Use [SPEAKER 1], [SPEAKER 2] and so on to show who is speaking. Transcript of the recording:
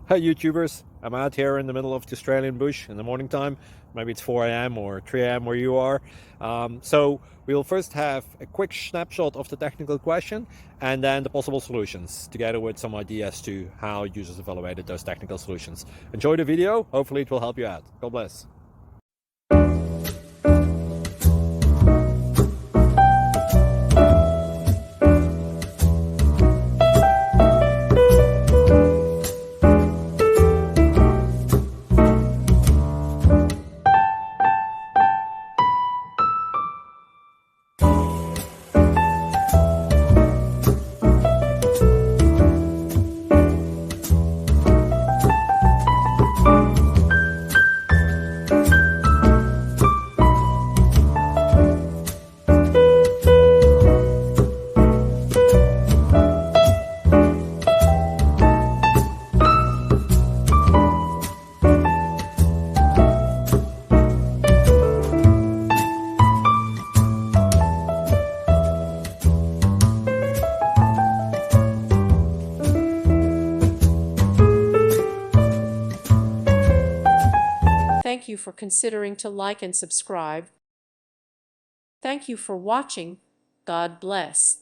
[SPEAKER 1] Hi YouTubers, I'm out here in the middle of the Australian bush in the morning time. Maybe it's 4 a.m. or 3 a.m. where you are. So we'll first have a quick snapshot of the technical question and then the possible solutions, together with some ideas to how users evaluated those technical solutions. Enjoy the video, hopefully it will help you out. God bless.
[SPEAKER 2] Thank you for considering to like and subscribe. Thank you for watching. God bless.